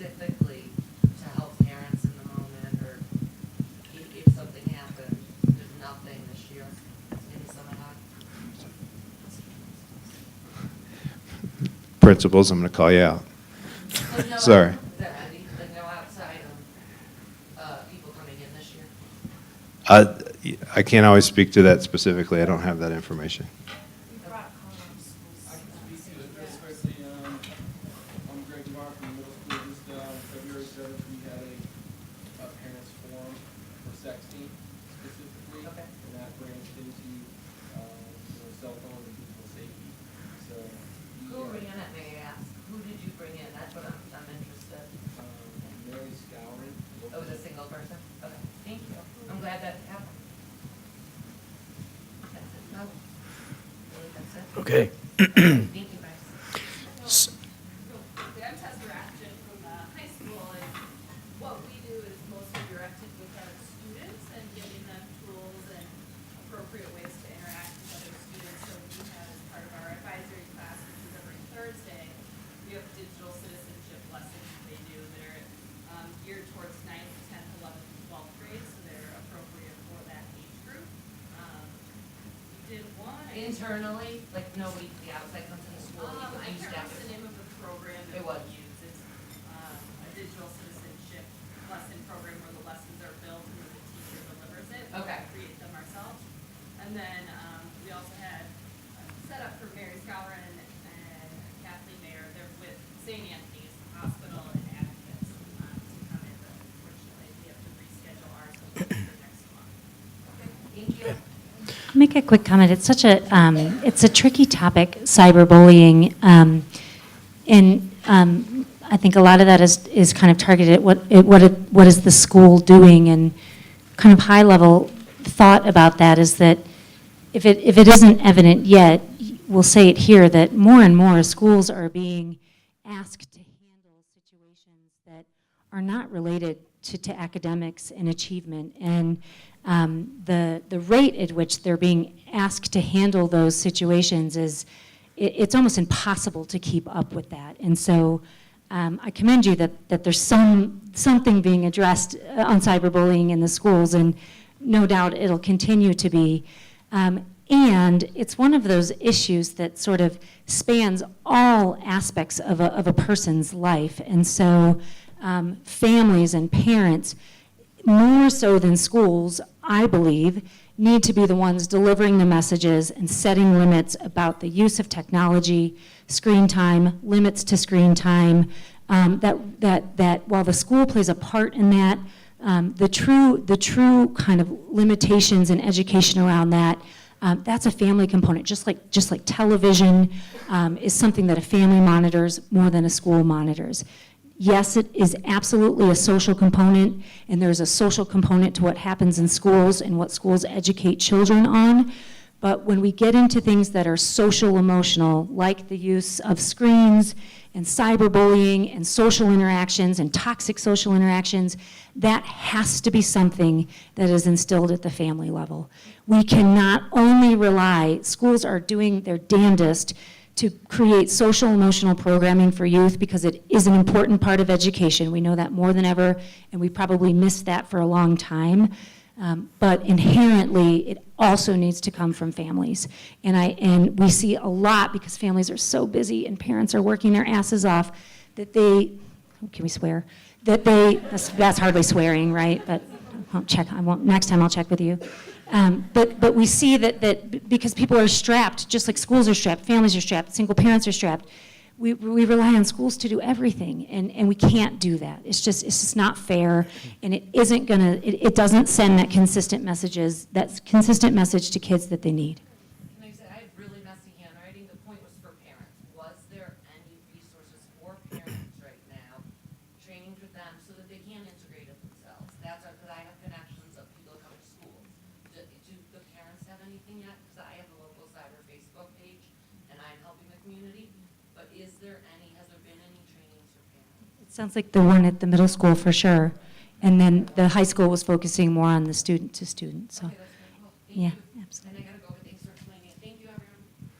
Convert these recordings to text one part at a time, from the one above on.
specifically to help parents in the moment, or if something happened? There's nothing this year in the summer high? Principals, I'm going to call you out. Like, no, Sorry. Like no outside people coming in this year? I can't always speak to that specifically. I don't have that information. I'm Greg DeMar from the middle school. Just February 7th, we had a parents forum for sexting specifically, Okay. and that branched into cell phone and digital safety. So Who ran it, may I ask? Who did you bring in? That's what I'm interested. Mary Scourin. Oh, it was a single person? Okay, thank you. I'm glad that happened. That's it. No. Really, that's it. Okay. Thank you, guys. I'm Tessa Ratchet from the high school, and what we do is mostly directed with our students and giving them tools and appropriate ways to interact with other students. So we have, as part of our advisory class, which is every Thursday, we have digital citizenship lessons that they do that are geared towards 9th, 10th, 11th, and 12th grade, so they're appropriate for that age group. We did one. Internally, like nobody, the outside comes in the school. I you can't staff remember the name of the program It that was. we use. It's a digital citizenship lesson program where the lessons are built and then the teacher delivers it. Okay. We create them ourselves. And then we also had set up for Mary Scourin and Kathleen Mayer. They're with St. Anthony's Hospital and Advocates to come in, but unfortunately we have to reschedule ours for next month. Okay, thank you. I'll make a quick comment. It's such a it's a tricky topic, cyberbullying, and I think a lot of that is kind of targeted at what is the school doing, and kind of high level thought about that is that if it isn't evident yet, we'll say it here, that more and more schools are being asked to handle situations that are not related to academics and achievement, and the rate at which they're being asked to handle those situations is, it's almost impossible to keep up with that. And so I commend you that there's something being addressed on cyberbullying in the schools, and no doubt it'll continue to be. And it's one of those issues that sort of spans all aspects of a person's life. And so families and parents, more so than schools, I believe, need to be the ones delivering the messages and setting limits about the use of technology, screen time, limits to screen time, that while the school plays a part in that, the true kind of limitations and education around that, that's a family component. Just like television is something that a family monitors more than a school monitors. Yes, it is absolutely a social component, and there's a social component to what happens in schools and what schools educate children on. But when we get into things that are social emotional, like the use of screens and cyberbullying and social interactions and toxic social interactions, that has to be something that is instilled at the family level. We cannot only rely, schools are doing their damnedest to create social emotional programming for youth because it is an important part of education. We know that more than ever, and we probably missed that for a long time. But inherently, it also needs to come from families. And we see a lot, because families are so busy and parents are working their asses off, that they, can we swear? That they, that's hardly swearing, right? But next time I'll check with you. But we see that because people are strapped, just like schools are strapped, families are strapped, single parents are strapped, we rely on schools to do everything, and we can't do that. It's just not fair, and it doesn't send that consistent message to kids that they need. Can I say, I have really messy handwriting. The point was for parents. Was there any resources for parents right now, trainings with them so that they can integrate it themselves? That's because I have connections of people that come to schools. Do the parents have anything yet? Because I have a local cyber Facebook page, and I'm helping the community. But has there been any trainings for parents? It sounds like the one at the middle school for sure, and then the high school was focusing more on the student to student. So, Okay, that's very cool. Thank yeah, you. absolutely. And I gotta go, but thanks for explaining it. Thank you, everyone.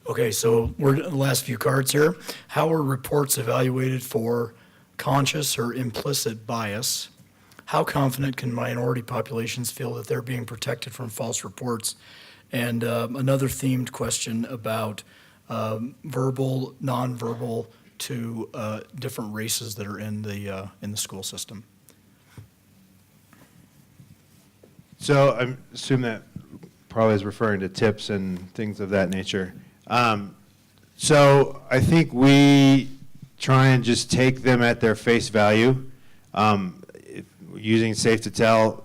Okay, so we're the last few cards here. How are reports evaluated for conscious or implicit bias? How confident can minority populations feel that they're being protected from false reports? And another themed question about verbal, nonverbal to different races that are in the school system. So I assume that probably is referring to tips and things of that nature. So I think we try and just take them at their face value. Using Safe to Tell,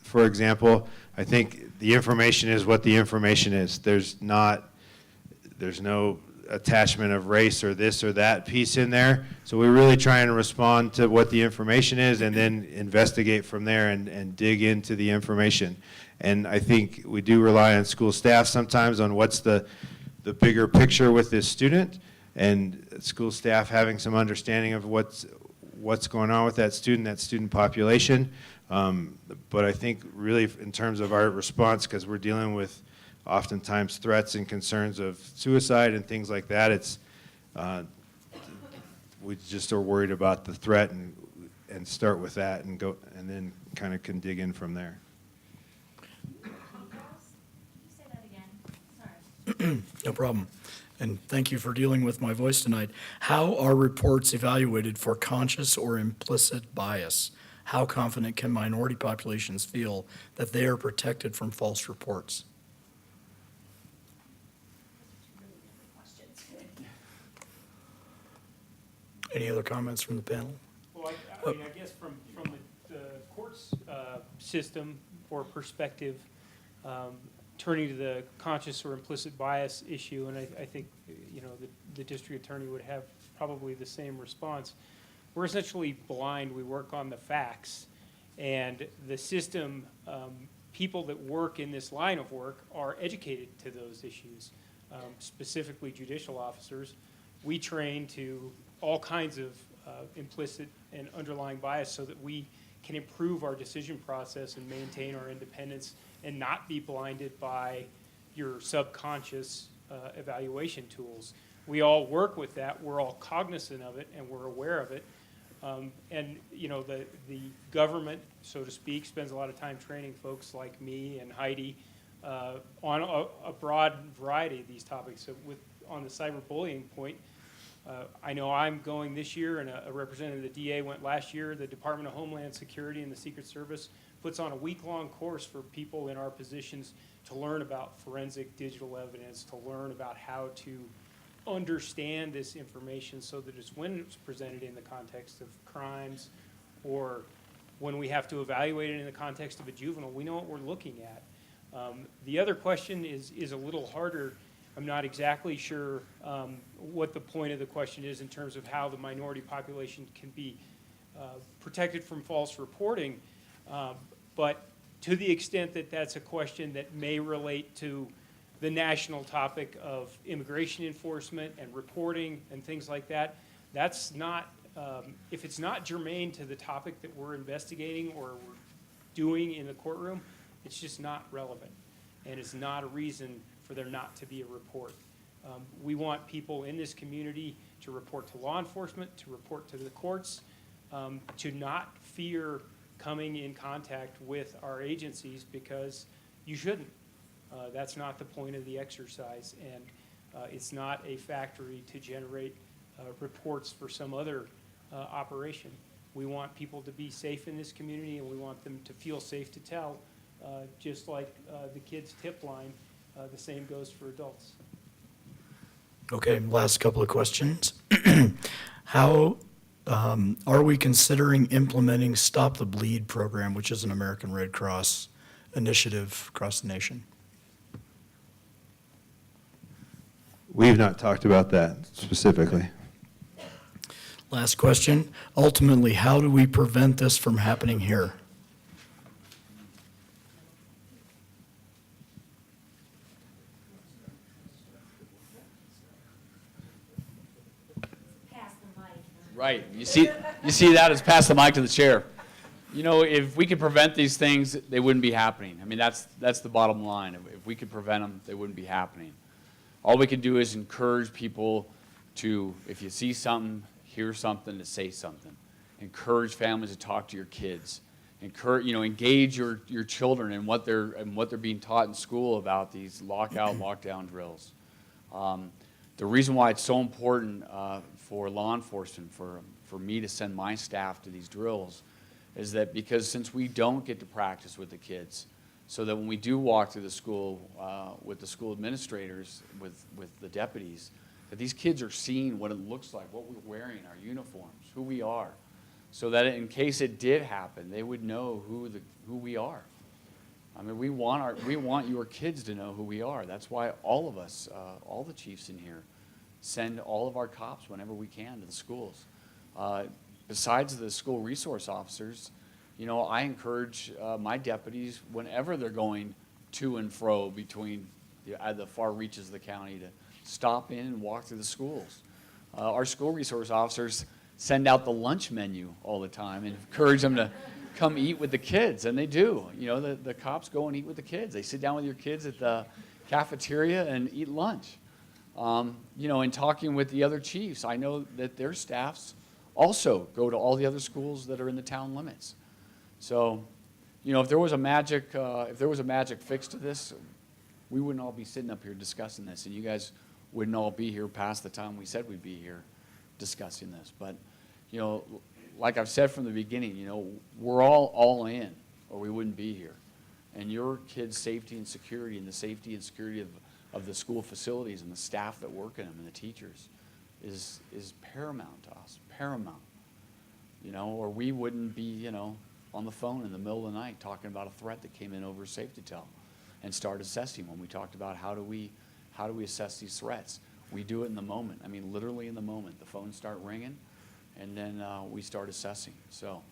for example, I think the information is what the information is. There's no attachment of race or this or that piece in there. So we really try and respond to what the information is and then investigate from there and dig into the information. And I think we do rely on school staff sometimes on what's the bigger picture with this student, and school staff having some understanding of what's going on with that student population. But I think really in terms of our response, because we're dealing with oftentimes threats and concerns of suicide and things like that, it's we just are worried about the threat and start with that and go and then kind of can dig in from there. Can you say that again? Sorry. No problem. And thank you for dealing with my voice tonight. How are reports evaluated for conscious or implicit bias? How confident can minority populations feel that they are protected from false reports? Any other comments from the panel? Well, I mean, I guess from the courts system or perspective, turning to the conscious or implicit bias issue, and I think, you know, the district attorney would have probably the same response. We're essentially blind. We work on the facts, and the system, people that work in this line of work are educated to those issues, specifically judicial officers. We train to all kinds of implicit and underlying bias so that we can improve our decision process and maintain our independence and not be blinded by your subconscious evaluation tools. We all work with that. We're all cognizant of it and we're aware of it. And you know, the government, so to speak, spends a lot of time training folks like me and Heidi on a broad variety of these topics. So on the cyberbullying point, I know I'm going this year, and a representative of the DA went last year. The Department of Homeland Security and the Secret Service puts on a week-long course for people in our positions to learn about forensic digital evidence, to learn about how to understand this information so that it's when it's presented in the context of crimes or when we have to evaluate it in the context of a juvenile, we know what we're looking at. The other question is a little harder. I'm not exactly sure what the point of the question is in terms of how the minority population can be protected from false reporting, but to the extent that that's a question that may relate to the national topic of immigration enforcement and reporting and things like that, that's not, if it's not germane to the topic that we're investigating or we're doing in the courtroom, it's just not relevant. And it's not a reason for there not to be a report. We want people in this community to report to law enforcement, to report to the courts, to not fear coming in contact with our agencies because you shouldn't. That's not the point of the exercise, and it's not a factory to generate reports for some other operation. We want people to be safe in this community, and we want them to feel safe to tell, just like the kids' tip line. The same goes for adults. Okay, last couple of questions. How are we considering implementing Stop the Bleed program, which is an American Red Cross initiative across the nation? We've not talked about that specifically. Last question. Ultimately, how do we prevent this from happening here? Right. You see that as pass the mic to the chair. You know, if we could prevent these things, they wouldn't be happening. I mean, that's the bottom line. If we could prevent them, they wouldn't be happening. All we can do is encourage people to, if you see something, hear something, to say something. encourage families to talk to your kids. Engage your children in what they're being taught in school about these lockdown drills. The reason why it's so important for law enforcement, for me to send my staff to these drills, is that because since we don't get to practice with the kids, so that when we do walk through the school with the school administrators, with the deputies, that these kids are seeing what it looks like, what we're wearing, our uniforms, who we are, so that in case it did happen, they would know who we are. I mean, we want your kids to know who we are. That's why all of us, all the chiefs in here, send all of our cops whenever we can to the schools. Besides the school resource officers, I encourage my deputies, whenever they're going to and fro between the far reaches of the county, to stop in and walk through the schools. Our school resource officers send out the lunch menu all the time and encourage them to come eat with the kids, and they do. The cops go and eat with the kids. They sit down with your kids at the cafeteria and eat lunch. In talking with the other chiefs, I know that their staffs also go to all the other schools that are in the town limits. So, if there was a magic fix to this, we wouldn't all be sitting up here discussing this, and you guys wouldn't all be here past the time we said we'd be here discussing this. But, like I've said from the beginning, we're all in, or we wouldn't be here. And your kids' safety and security, and the safety and security of the school facilities and the staff that work in them and the teachers is paramount to us, paramount. Or we wouldn't be, on the phone in the middle of the night talking about a threat that came in over a safety tel, and start assessing when we talked about how do we assess these threats. We do it in the moment. I mean, literally in the moment. The phones start ringing, and then we start assessing. So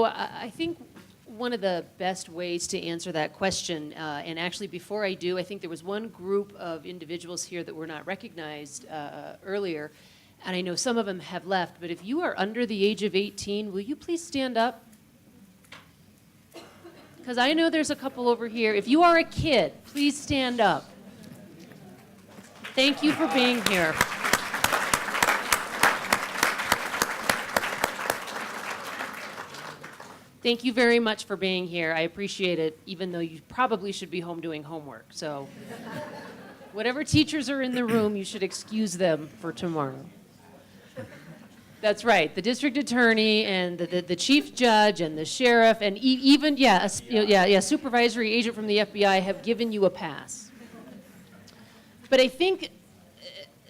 I think one of the best ways to answer that question, and actually before I do, I think there was one group of individuals here that were not recognized earlier, and I know some of them have left, but if you are under the age of 18, will you please stand up? Because I know there's a couple over here. If you are a kid, please stand up. Thank you for being here. Thank you very much for being here. I appreciate it, even though you probably should be home doing homework. So whatever teachers are in the room, you should excuse them for tomorrow. That's right. The district attorney and the chief judge and the sheriff and even, supervisory agent from the FBI have given you a pass. But I think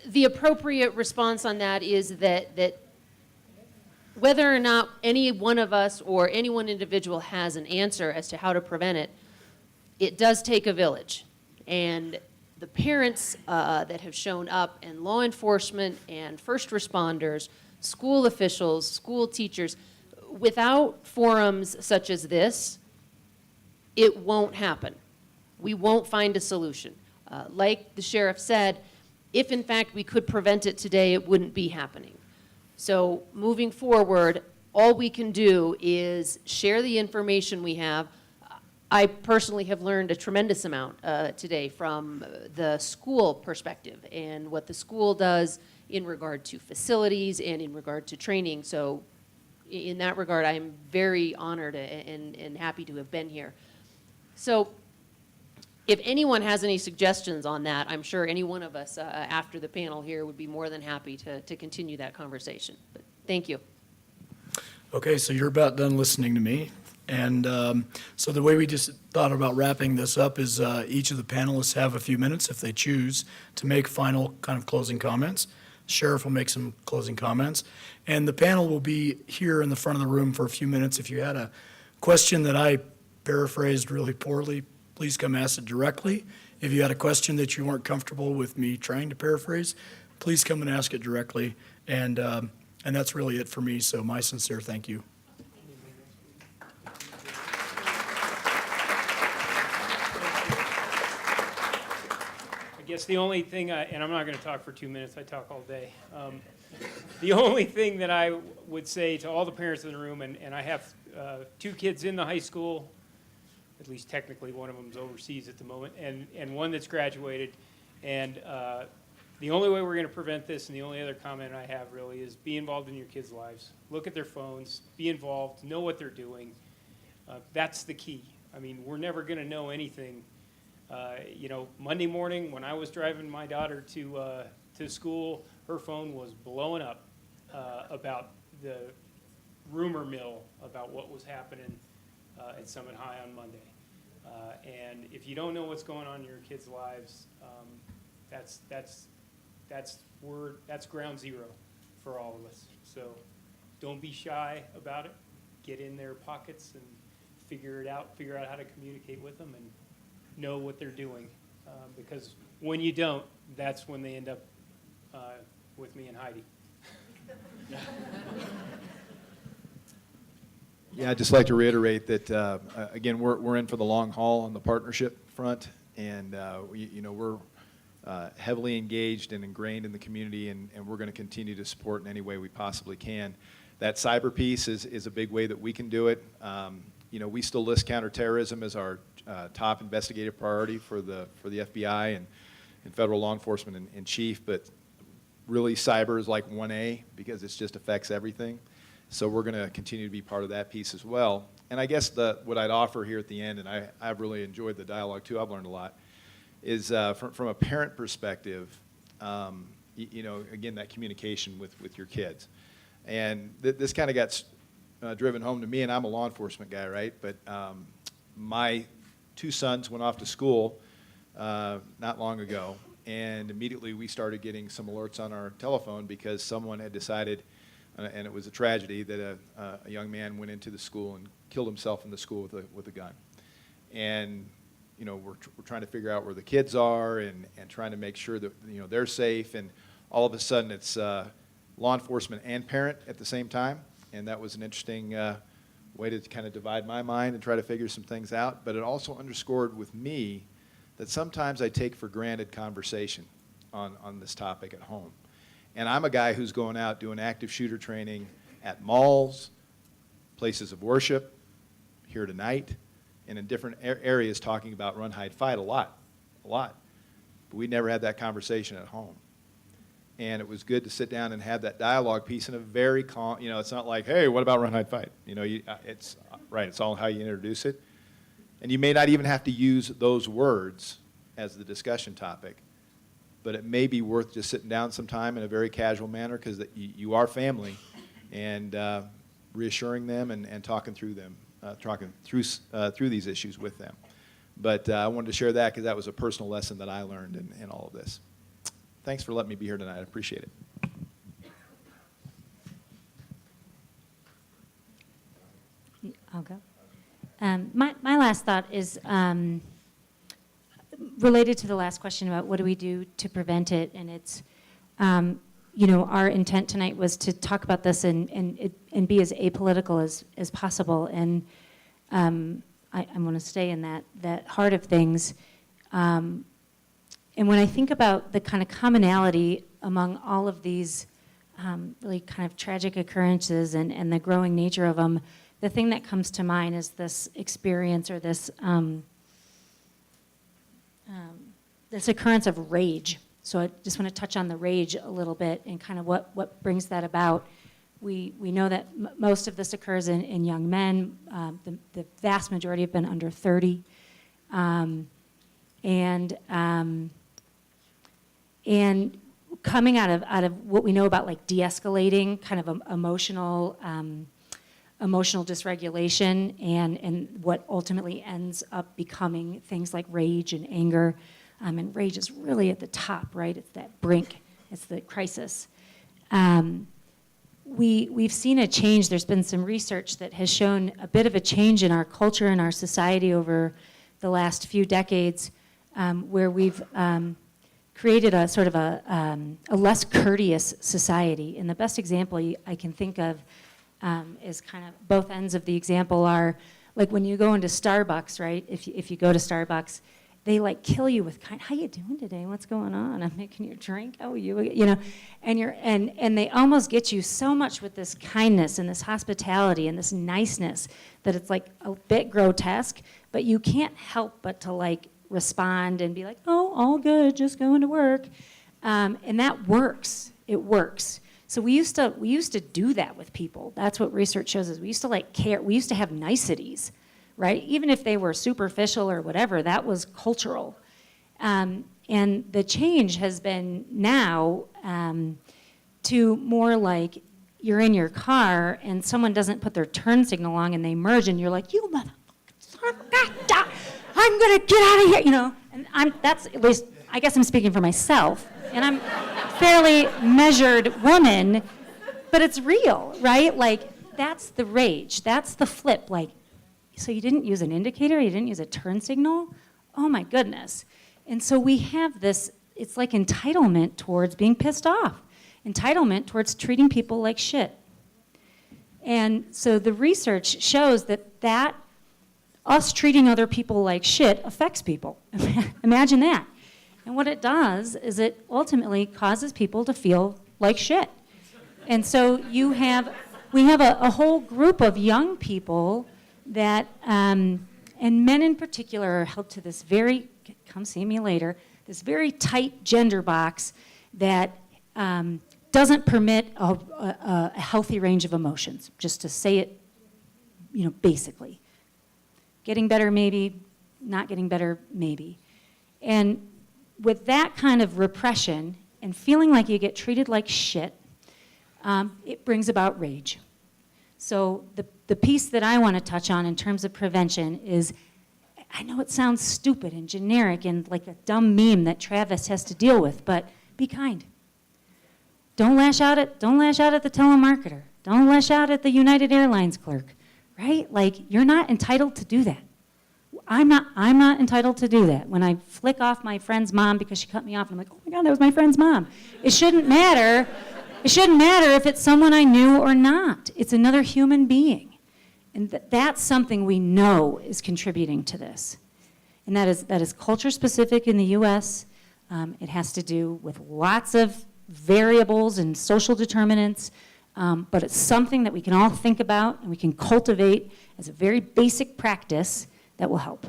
the appropriate response on that is that whether or not any one of us or any one individual has an answer as to how to prevent it, it does take a village. And the parents that have shown up, and law enforcement and first responders, school officials, school teachers, without forums such as this, it won't happen. We won't find a solution. Like the sheriff said, if in fact we could prevent it today, it wouldn't be happening. So moving forward, all we can do is share the information we have. I personally have learned a tremendous amount today from the school perspective and what the school does in regard to facilities and in regard to training. So in that regard, I'm very honored and happy to have been here. So if anyone has any suggestions on that, I'm sure any one of us after the panel here would be more than happy to continue that conversation. But thank you. Okay, so you're about done listening to me. And so the way we just thought about wrapping this up is each of the panelists have a few minutes, if they choose, to make final kind of closing comments. Sheriff will make some closing comments. And the panel will be here in the front of the room for a few minutes. If you had a question that I paraphrased really poorly, please come ask it directly. If you had a question that you weren't comfortable with me trying to paraphrase, please come and ask it directly. And that's really it for me, so my sincere thank you. I guess the only thing, and I'm not going to talk for 2 minutes, I talk all day. The only thing that I would say to all the parents in the room, and I have 2 kids in the high school, at least technically one of them's overseas at the moment, and one that's graduated, and The only way we're going to prevent this, and the only other comment I have really, is be involved in your kids' lives. Look at their phones, be involved, know what they're doing. That's the key. I mean, we're never going to know anything. You know, Monday morning when I was driving my daughter to school, her phone was blowing up about the rumor mill about what was happening at Summit High on Monday. And if you don't know what's going on in your kids' lives, that's ground zero for all of us. So don't be shy about it. Get in their pockets and figure out how to communicate with them and know what they're doing. Because when you don't, that's when they end up with me and Heidi. Yeah, I'd just like to reiterate that, again, we're in for the long haul on the partnership front, and we're heavily engaged and ingrained in the community, and we're going to continue to support in any way we possibly can. That cyber piece is a big way that we can do it. We still list counterterrorism as our top investigative priority for the FBI and federal law enforcement in chief, but really cyber is like 1A because it just affects everything. So we're going to continue to be part of that piece as well. And I guess what I'd offer here at the end, and I've really enjoyed the dialogue too, I've learned a lot, is from a parent perspective, again, that communication with your kids. And this kind of got driven home to me, and I'm a law enforcement guy, right? But my 2 sons went off to school not long ago, and immediately we started getting some alerts on our telephone because someone had decided, and it was a tragedy, that a young man went into the school and killed himself in the school with a gun. And we're trying to figure out where the kids are and trying to make sure that they're safe. And all of a sudden, it's law enforcement and parent at the same time. And that was an interesting way to kind of divide my mind and try to figure some things out. But it also underscored with me that sometimes I take for granted conversation on this topic at home. And I'm a guy who's going out doing active shooter training at malls, places of worship, here tonight, and in different areas talking about run, hide, fight a lot. But we never had that conversation at home. And it was good to sit down and have that dialogue piece in a very calm, it's not like, hey, what about run, hide, fight? It's right, it's all how you introduce it. And you may not even have to use those words as the discussion topic, but it may be worth just sitting down sometime in a very casual manner because you are family, and reassuring them and talking through them, talking through these issues with them. But I wanted to share that because that was a personal lesson that I learned in all of this. Thanks for letting me be here tonight. I appreciate it. I'll go. My last thought is related to the last question about what do we do to prevent it, and it's, our intent tonight was to talk about this and be as apolitical as possible, and I want to stay in that heart of things. And when I think about the kind of commonality among all of these really kind of tragic occurrences and the growing nature of them, the thing that comes to mind is this experience or this this occurrence of rage. So I just want to touch on the rage a little bit and kind of what brings that about. We know that most of this occurs in young men. The vast majority have been under 30. And coming out of what we know about like de-escalating, kind of emotional dysregulation, and what ultimately ends up becoming things like rage and anger. And rage is really at the top, right? It's that brink. It's the crisis. We've seen a change. There's been some research that has shown a bit of a change in our culture and our society over the last few decades, where we've created a sort of a less courteous society. And the best example I can think of is kind of both ends of the example are, like when you go into Starbucks, right? If you go to Starbucks, they like kill you with how you doing today? What's going on? I'm making your drink. Oh, and they almost get you so much with this kindness and this hospitality and this niceness that it's like a bit grotesque, but you can't help but to like respond and be like, oh, all good, just going to work. And that works. It works. So we used to do that with people. That's what research shows us. We used to like care. We used to have niceties, right? Even if they were superficial or whatever, that was cultural. And the change has been now to more like you're in your car and someone doesn't put their turn signal on and they merge and you're like, you motherfucker, I'm gonna get out of here, you know. And that's at least, I guess I'm speaking for myself. And I'm a fairly measured woman, but it's real, right? Like, that's the rage. That's the flip. Like, so you didn't use an indicator? You didn't use a turn signal? Oh my goodness. And so we have this, it's like entitlement towards being pissed off, entitlement towards treating people like shit. And so the research shows that us treating other people like shit affects people. Imagine that. And what it does is it ultimately causes people to feel like shit. And so we have a whole group of young people that, and men in particular, are held to this very, come see me later, this very tight gender box that doesn't permit a healthy range of emotions, just to say it, you know, basically. Getting better, maybe. Not getting better, maybe. And with that kind of repression and feeling like you get treated like shit, it brings about rage. So the piece that I want to touch on in terms of prevention is, I know it sounds stupid and generic and like a dumb meme that Travis has to deal with, but be kind. Don't lash out at the telemarketer. Don't lash out at the United Airlines clerk, right? Like, you're not entitled to do that. I'm not entitled to do that. When I flick off my friend's mom because she cut me off, and I'm like, oh my God, that was my friend's mom. It shouldn't matter. It shouldn't matter if it's someone I knew or not. It's another human being. And that's something we know is contributing to this. And that is culture specific in the US. It has to do with lots of variables and social determinants, but it's something that we can all think about and we can cultivate as a very basic practice that will help.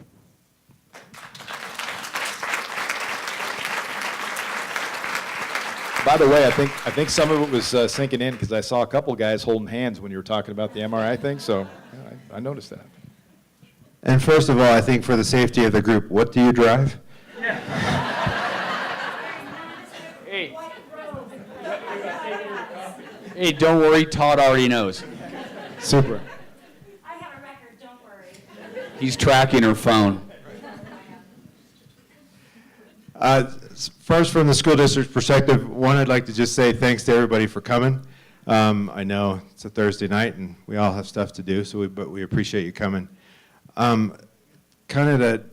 By the way, I think some of it was sinking in because I saw a couple guys holding hands when you were talking about the MRI thing, so yeah, I noticed that. And first of all, I think for the safety of the group, what do you drive? Hey. Hey, don't worry, Todd already knows. Super. I have a record, don't worry. He's tracking her phone. First, from the school district's perspective, one, I'd like to just say thanks to everybody for coming. I know it's a Thursday night and we all have stuff to do, but we appreciate you coming. Kind of to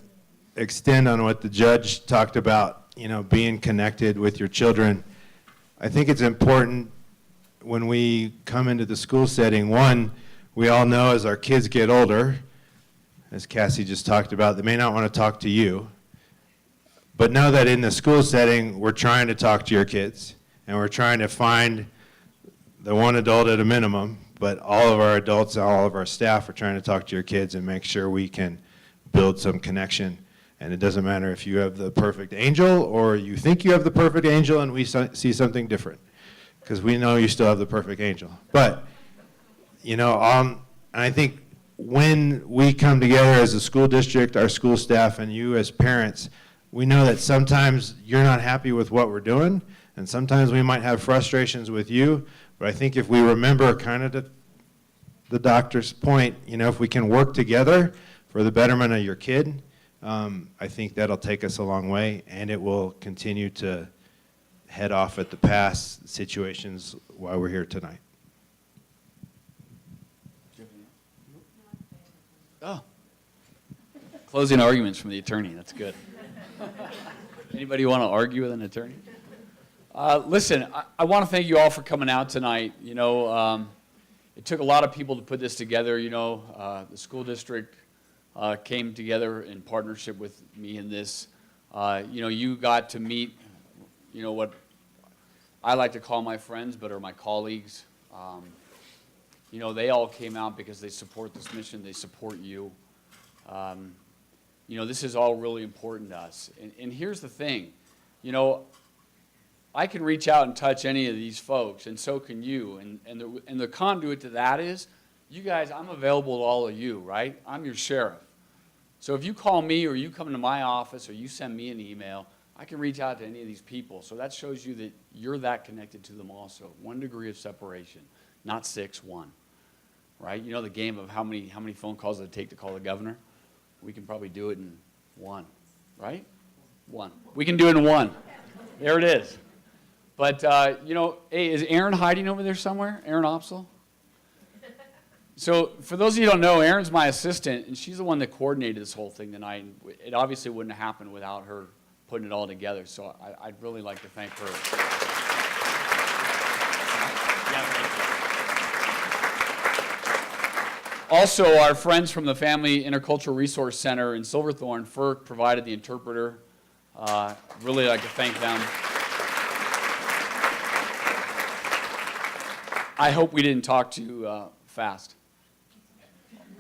extend on what the judge talked about, you know, being connected with your children, I think it's important when we come into the school setting, one, we all know as our kids get older, as Cassie just talked about, they may not want to talk to you. But know that in the school setting, we're trying to talk to your kids, and we're trying to find the one adult at a minimum, but all of our adults and all of our staff are trying to talk to your kids and make sure we can build some connection. And it doesn't matter if you have the perfect angel or you think you have the perfect angel and we see something different, because we know you still have the perfect angel. But, you know, I think when we come together as a school district, our school staff, and you as parents, we know that sometimes you're not happy with what we're doing, and sometimes we might have frustrations with you, but I think if we remember kind of the doctor's point, you know, if we can work together for the betterment of your kid, I think that'll take us a long way, and it will continue to head off at the past situations while we're here tonight. Oh. Closing arguments from the attorney, that's good. Anybody want to argue with an attorney? Listen, I want to thank you all for coming out tonight. You know, it took a lot of people to put this together. You know, the school district came together in partnership with me in this. You know, you got to meet, you know, what I like to call my friends, but are my colleagues. You know, they all came out because they support this mission. They support you. You know, this is all really important to us. And here's the thing. You know, I can reach out and touch any of these folks, and so can you. And the conduit to that is, you guys, I'm available to all of you, right? I'm your sheriff. So if you call me or you come into my office or you send me an email, I can reach out to any of these people. So that shows you that you're that connected to them also. 1 degree of separation, not 6, 1. Right? You know the game of how many phone calls does it take to call the governor? We can probably do it in 1, right? 1. We can do it in 1. There it is. But, you know, hey, is Aaron hiding over there somewhere? Aaron Opsel? So for those of you who don't know, Erin's my assistant, and she's the one that coordinated this whole thing tonight. It obviously wouldn't have happened without her putting it all together, so I'd really like to thank her. Yeah, thank you. Also, our friends from the Family Intercultural Resource Center in Silverthorne, FERC, provided the interpreter. Really like to thank them. I hope we didn't talk too fast.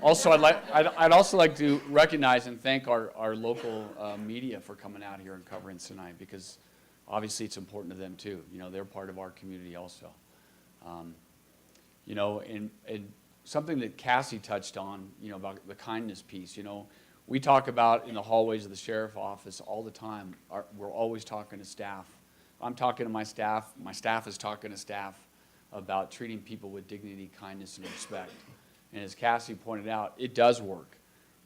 Also, I'd also like to recognize and thank our local media for coming out here and covering tonight, because obviously it's important to them too. You know, they're part of our community also. You know, and something that Cassie touched on, you know, about the kindness piece. You know, we talk about in the hallways of the sheriff's office all the time. We're always talking to staff. I'm talking to my staff is talking to staff about treating people with dignity, kindness, and respect. And as Cassie pointed out, it does work.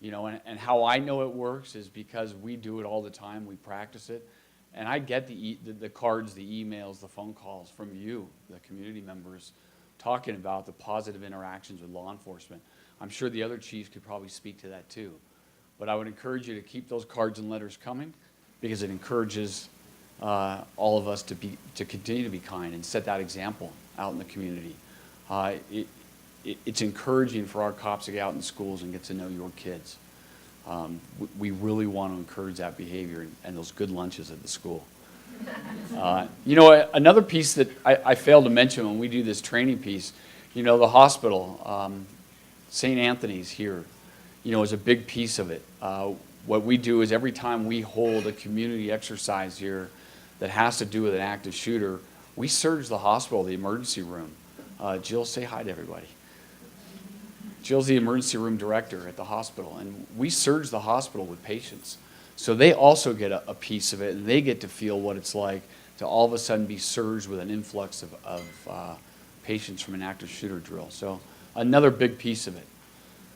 You know, and how I know it works is because we do it all the time, we practice it. And I get the cards, the emails, the phone calls from you, the community members, talking about the positive interactions with law enforcement. I'm sure the other chiefs could probably speak to that too. But I would encourage you to keep those cards and letters coming, because it encourages all of us to continue to be kind and set that example out in the community. It's encouraging for our cops to get out in schools and get to know your kids. We really want to encourage that behavior and those good lunches at the school. You know, another piece that I failed to mention when we do this training piece, you know, the hospital, St. Anthony's here, you know, is a big piece of it. What we do is every time we hold a community exercise here that has to do with an active shooter, we surge the hospital, the emergency room. Jill, say hi to everybody. Jill's the emergency room director at the hospital, and we surge the hospital with patients. So they also get a piece of it, and they get to feel what it's like to all of a sudden be surged with an influx of patients from an active shooter drill. So another big piece of it.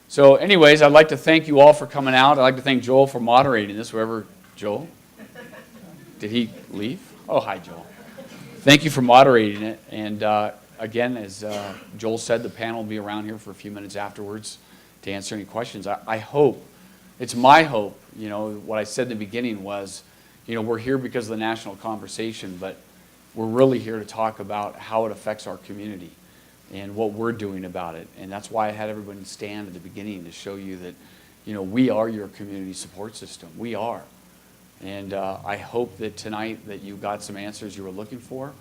So anyways, I'd like to thank you all for coming out. I'd like to thank Joel for moderating this, wherever, Joel? Did he leave? Oh, hi, Joel. Thank you for moderating it. And again, as Joel said, the panel will be around here for a few minutes afterwards to answer any questions. I hope, it's my hope, you know, what I said in the beginning was, you know, we're here because of the national conversation, but we're really here to talk about how it affects our community and what we're doing about it. And that's why I had everybody stand at the beginning to show you that, you know, we are your community support system. We are. And I hope that tonight that you got some answers you were looking for.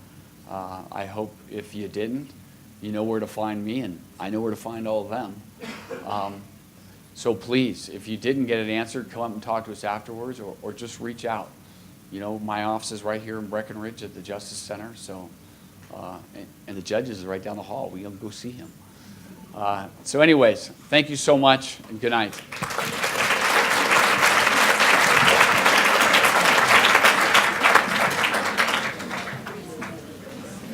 I hope if you didn't, you know where to find me, and I know where to find all of them. So please, if you didn't get it answered, come up and talk to us afterwards, or just reach out. You know, my office is right here in Breckenridge at the Justice Center, so, and the judge is right down the hall. We can go see him. So anyways, thank you so much, and good night.